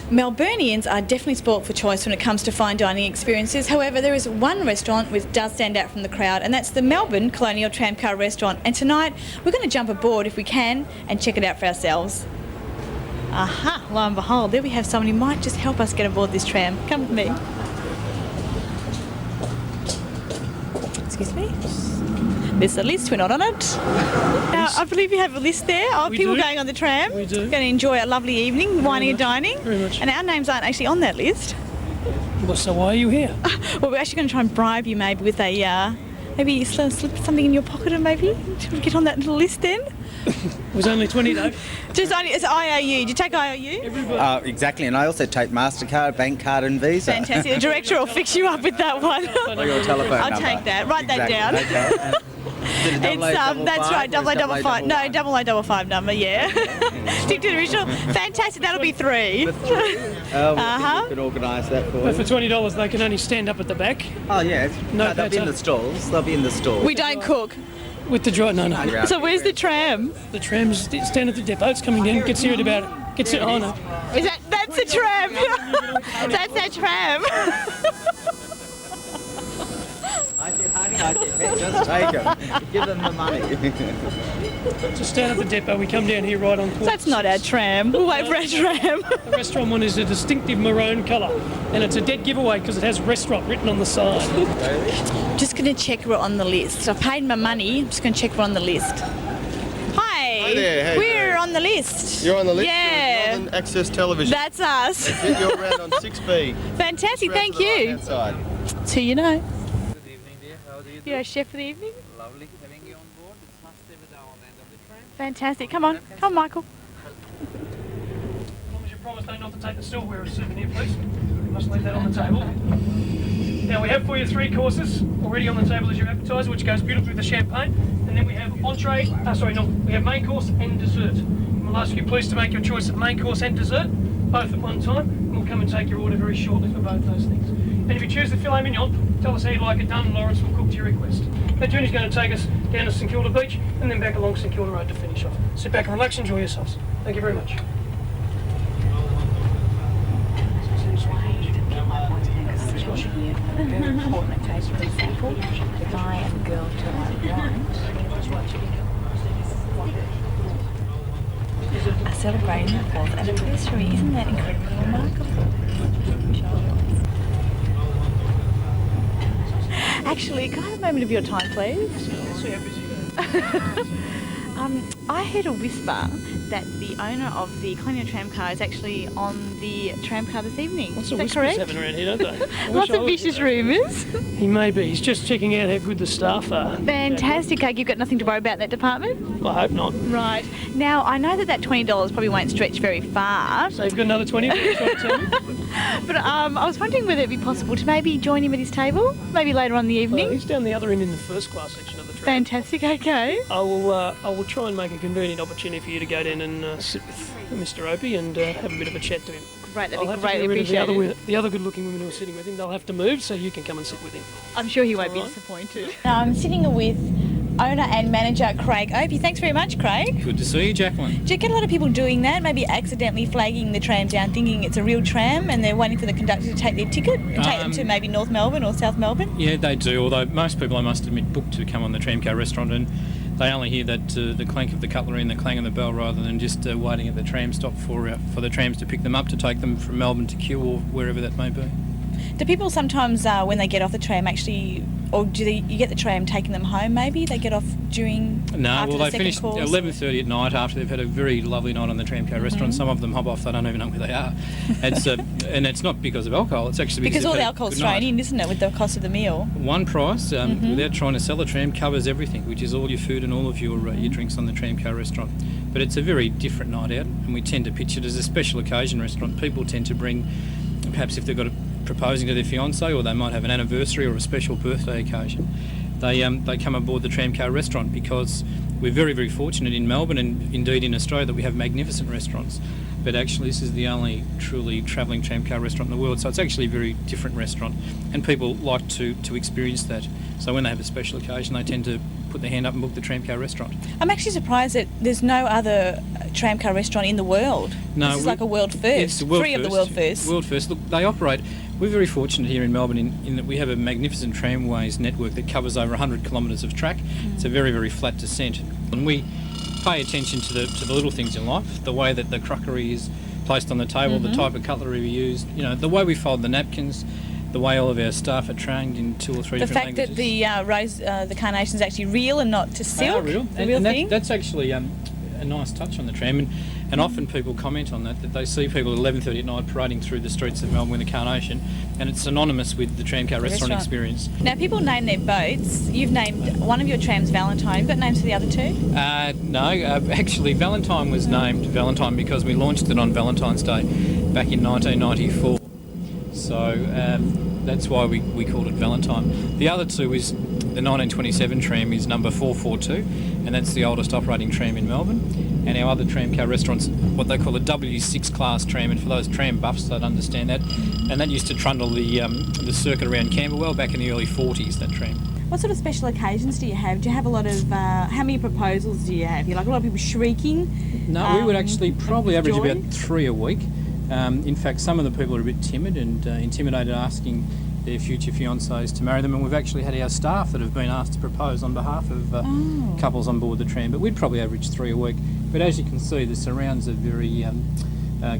Melburnians are definitely spoilt for choice when it comes to fine dining experiences. However, there is one restaurant which does stand out from the crowd, and that's the Melbourne Colonial Tramcar Restaurant. And tonight, we're going to jump aboard if we can and check it out for ourselves. Aha, lo and behold, there we have someone who might just help us get aboard this tram. Come with me. Excuse me. There's a list, we're not on it. Now, I believe you have a list there of people going on the tram. We do. Going to enjoy a lovely evening, whining and dining. Very much. And our names aren't actually on that list. Well, so why are you here? Well, we're actually going to try and bribe you maybe with a, maybe slip something in your pocket and maybe get on that little list then. It was only 20 though. Just only, it's IOU. Do you take IOU? Exactly, and I also take MasterCard, bank card and Visa. Fantastic. The director will fix you up with that one. Or your telephone I'll number. take that. Write that down. Okay. It's that's right, 0055. No, 0055 number, yeah. Stick to the original. Fantastic, that'll be 3. You can organise that for But for you. $20 they can only stand up at the back. Oh yeah, No, they'll be in the stalls. They'll be in the stalls. We don't cook. With the drive, no. Yeah. So where's the tram? The tram's stand at the depot. It's coming down. Get serious about it. Get serious. Oh no. Is that's the tram? That's that tram. I said, honey, hey, just take them. Give them the money. Just stand at the depot. We come down here right on course. That's not our tram. We'll wait for our tram. The restaurant one is a distinctive maroon colour, and it's a dead giveaway because it has restaurant written on the side. Just going to check we're on the list. I've paid my money. I'm just going to check we're on the list. Hi there, how you we're doing? on the list. You're on the list? Yeah. Northern Access Television. That's us. You're around on 6B. Fantastic, Round thank to the you. right-hand side. That's who you know. Good evening, dear. How do you do? You're a chef for the evening? Lovely having you on board. It's must stay with our end of the train. Fantastic. Come on, Michael. As long as you promise not to take the silverware as a souvenir, please. You must leave that on the table. Now we have for you 3 courses already on the table as your appetizer, which goes beautifully with the champagne. And then we have we have main course and dessert. And we'll ask you please to make your choice of main course and dessert, both at one time, and we'll come and take your order very shortly for both those things. And if you choose the filet mignon, tell us how you'd like it done, and Lawrence will cook to your request. That journey's going to take us down to St Kilda Beach and then back along St Kilda Road to finish off. Sit back and relax, enjoy yourselves. Thank you very much. The guy and girl to my right are celebrating their 4th anniversary. Isn't that incredibly remarkable? Actually, can I have a moment of your time, please? See how busy you are. I heard a whisper that the owner of the Colonial Tramcar is actually on the tramcar this evening. Lots Is of that whispers correct? having around here, don't they? I Lots wish I of was vicious here. rumours. He may be. He's just checking out how good the staff are. Fantastic, Craig. You've got nothing to worry about in that department? I hope not. Right. Now, I know that $20 probably won't stretch very far, So you've got another 20 minutes, trying to tell me? but I was wondering whether it'd be possible to maybe join him at his table, maybe later on in the evening. He's down the other end in the first class section of the tram. Fantastic, okay. I will try and make a convenient opportunity for you to go down and sit with Mr. Opie and have a bit of a chat to him. Great, that'd I'll be have to greatly get rid of appreciated. the other good-looking women who are sitting with him. They'll have to move, so you can come and sit with him. I'm sure he won't be Alright. disappointed. I'm sitting with owner and manager Craig Opie. Thanks very much, Craig. Good to see you, Jacqueline. Do you get a lot of people doing that, maybe accidentally flagging the tram down thinking it's a real tram and they're waiting for the conductor to take their ticket and take them to maybe North Melbourne or South Melbourne? Yeah, they do, although most people, I must admit, book to come on the Tramcar Restaurant and they only hear that the clank of the cutlery and the clang of the bell rather than just waiting at the tram stop for the trams to pick them up to take them from Melbourne to Kew or wherever that may be. Do people sometimes, when they get off the tram, actually, or you get the tram taking them home maybe? They get off during, No, after well, the they second finish course? 11:30 at night after they've had a very lovely night on the Tramcar Restaurant. Some of them hop off, they don't even know where they are. It's and it's not because of alcohol, it's actually Because they've all the had a alcohol's good night. thrown in, isn't it, with the cost of the meal? One price, without trying to sell a tram, covers everything, which is all your food and all of your drinks on the Tramcar Restaurant. But it's a very different night out, and we tend to pitch it as a special occasion restaurant. People tend to bring, perhaps if they've got a proposing to their fiancé, or they might have an anniversary or a special birthday occasion, they come aboard the Tramcar Restaurant because we're very, very fortunate in Melbourne and indeed in Australia that we have magnificent restaurants. But actually this is the only truly travelling tramcar restaurant in the world, so it's actually a very different restaurant and people like to experience that. So when they have a special occasion they tend to put their hand up and book the Tramcar Restaurant. I'm actually surprised that there's no other tramcar restaurant in the world. No, this is like a world first. It's the world Three first. of the world first. World first. Look, they operate. We're very fortunate here in Melbourne in that we have a magnificent tramways network that covers over 100 kilometres of track. It's a very, very flat descent, and we pay attention to the little things in life, the way that the crockery is placed on the table, the type of cutlery we use, the way we fold the napkins, the way all of our staff are trained in 2 or 3 different languages. The fact that the carnation is actually real and not to silk. They are real. The real thing. That's actually a nice touch on the tram, and often people comment on that they see people at 11:30 at night parading through the streets of Melbourne with a carnation, and it's synonymous with the Tramcar Restaurant experience. Now, people name their boats. You've named one of your trams Valentine. You've got names for the other two? No, actually Valentine was named Valentine because we launched it on Valentine's Day back in 1994. So that's why we called it Valentine. The other two is the 1927 tram is number 442, and that's the oldest operating tram in Melbourne. And our other Tramcar Restaurant's what they call a W6 class tram, and for those tram buffs that understand that, and that used to trundle the circuit around Camberwell back in the early 40s, that tram. What sort of special occasions do you have? Do you have a lot of, how many proposals do you have? You like a lot of people shrieking? No, we would actually probably average joy? about 3 a week. In fact, some of the people are a bit timid and intimidated asking their future fiancés to marry them, and we've actually had our staff that have been asked to propose on behalf of couples on board the tram, but we'd probably average 3 a week. But as you can see, the surrounds are very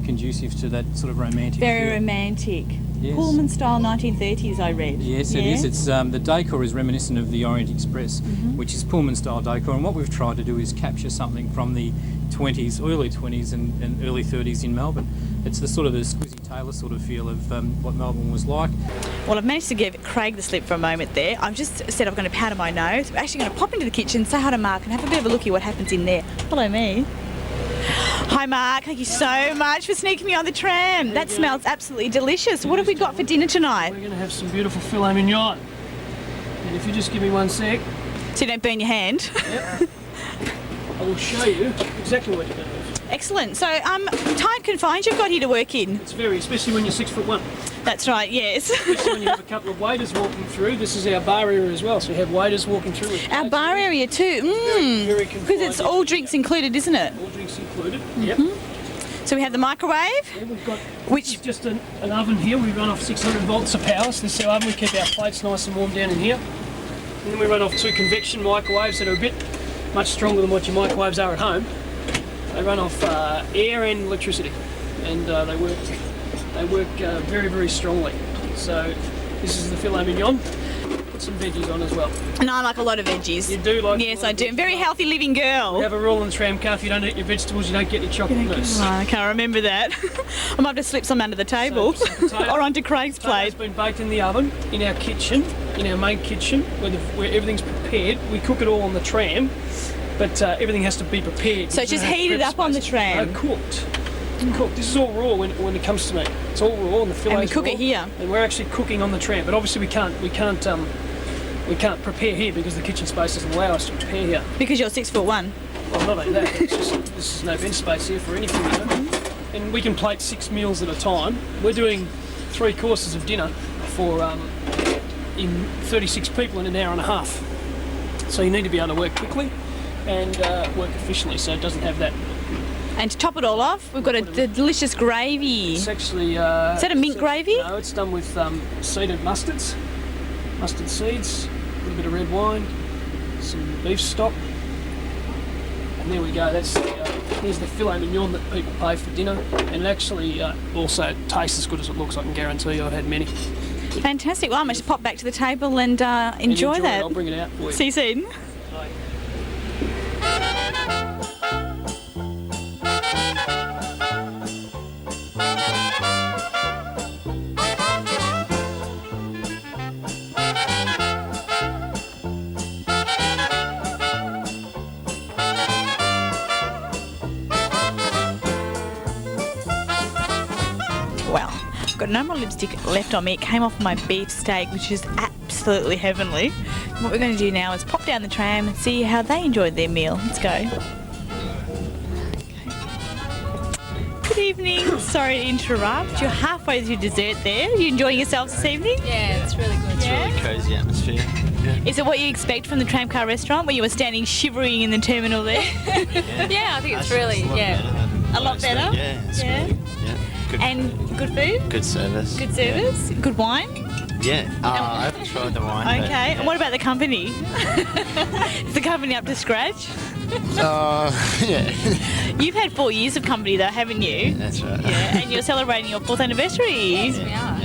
conducive to that sort of romantic Very feel. romantic. Yes. Pullman style 1930s, I read. Yes, it is. It's the decor is reminiscent of the Orient Express, which is Pullman style decor, and what we've tried to do is capture something from the 20s, early 20s and early 30s in Melbourne. It's the sort of the Squizzy Taylor sort of feel of what Melbourne was like. Well, I've managed to give Craig the slip for a moment there. I've just said I'm going to powder my nose. We're actually going to pop into the kitchen, say hi to Mark and have a bit of a looky what happens in there. Hello, me. Hi, Mark. Thank you so much for sneaking me on the tram. That smells absolutely delicious. What have we got for dinner tonight? We're going to have some beautiful filet mignon. And if you just give me 1 sec, So you don't burn your hand. I will show you exactly what you're going to do. Excellent. So, time confined you've got here to work in. It's very, especially when you're 6'1". That's right, yes. Especially when you have a couple of waiters walking through. This is our bar area as well, so we have waiters walking through. With Our bar area too. Very Because confined. it's all drinks included, isn't it? All drinks included. Yep. So we have the microwave. Yeah, we've got Which- just an oven here. We run off 600 volts of power. So this is our oven. We keep our plates nice and warm down in here. And then we run off 2 convection microwaves that are a bit much stronger than what your microwaves are at home. They run off air and electricity, and they work very, very strongly. So this is the filet mignon. Put some veggies on as well. And I like a lot of veggies. You do like? Yes, I do. I'm a very healthy living We girl. have a rule in Tramcar: if you don't eat your vegetables, you don't get your chocolate mousse. Oh, I can't remember that. I might have to slip some under the table some potato. or onto Craig's It's plate. been baked in the oven in our kitchen, in our main kitchen, where everything's prepared. We cook it all on the tram, but everything has to be prepared. So it's just heated up on the tram. No, cooked. Cooked. This is all raw when it comes to me. It's all raw, and the fillets And we cook raw, it here. and we're actually cooking on the tram. But obviously we can't prepare here because the kitchen space doesn't allow us to prepare here. Because you're 6'1". Well, not only that, it's just this is no bench space here for anything, you know. And we can plate 6 meals at a time. We're doing 3 courses of dinner for in 36 people in an hour and a half. So you need to be able to work quickly and work efficiently, so it doesn't have that. And to top it all off, we've got a delicious gravy. It's actually... is that a mint gravy? No, it's done with seeded mustards, mustard seeds, a little bit of red wine, some beef stock. And there we go, here's the filet mignon that people pay for dinner. And it actually also tastes as good as it looks, I can guarantee you. I've had many. Fantastic. Well, I must pop back to the table and enjoy it. that. I'll bring it out for you. See you soon. Bye. Well, I've got no more lipstick left on me. It came off my beef steak, which is absolutely heavenly. What we're going to do now is pop down the tram and see how they enjoyed their meal. Let's go. Good evening. Sorry to interrupt. You're halfway through dessert there. Are you enjoying yourselves this evening? Yeah, it's really good. Yeah. Cosy atmosphere. Is it what you expect from the Tramcar Restaurant, where you were standing shivering in the terminal there? Yeah, I think it's really, A lot better? Yeah, it's Yeah. really, good, And good food? good service. Good service? Good wine? Yeah, I haven't tried the wine. Okay. And what about the company? Is the company up to scratch? Yeah, You've had 4 years of company though, haven't you? that's right. Yeah, and you're celebrating your 4th anniversary. yes, we are.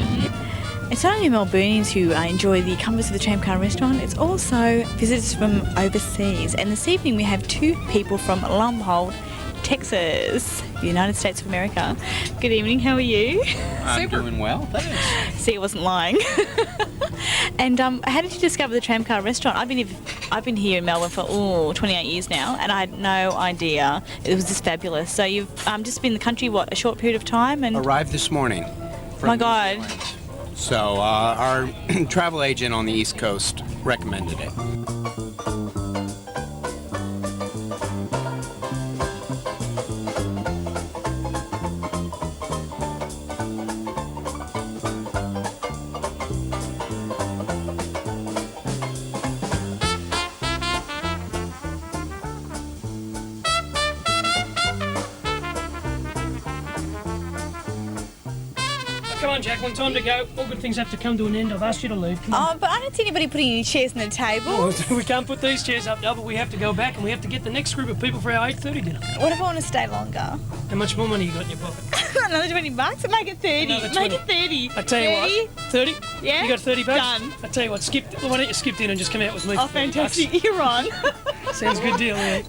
It's not only Melburnians who enjoy the comforts of the Tramcar Restaurant, it's also visitors from overseas. And this evening we have 2 people from Lumhold, Texas, the United States of America. Good evening, how are you? I'm doing well, thanks. See, I wasn't lying. And how did you discover the Tramcar Restaurant? I've been here in Melbourne for 28 years now, and I had no idea it was this fabulous. So you've just been in the country, what, a short period of time? And Arrived this morning. from my New God. Zealand. So our travel agent on the East Coast recommended it. Come on, Jacqueline, time to go. All good things have to come to an end. I've asked you to leave. Come on. Oh, but I don't see anybody putting any chairs on the table. Oh, we can't put these chairs up now, but we have to go back and we have to get the next group of people for our 8:30 dinner. What if I want to stay longer? How much more money you got in your pocket? Another $20? Make it 30. Another Make 20. it 30. I tell you 30? what, 30? Yeah? You got 30 bucks? Done. I tell you what, why don't you skip in and just come out with me Oh, for 30 bucks? fantastic. You're on. Sounds a good deal, yeah.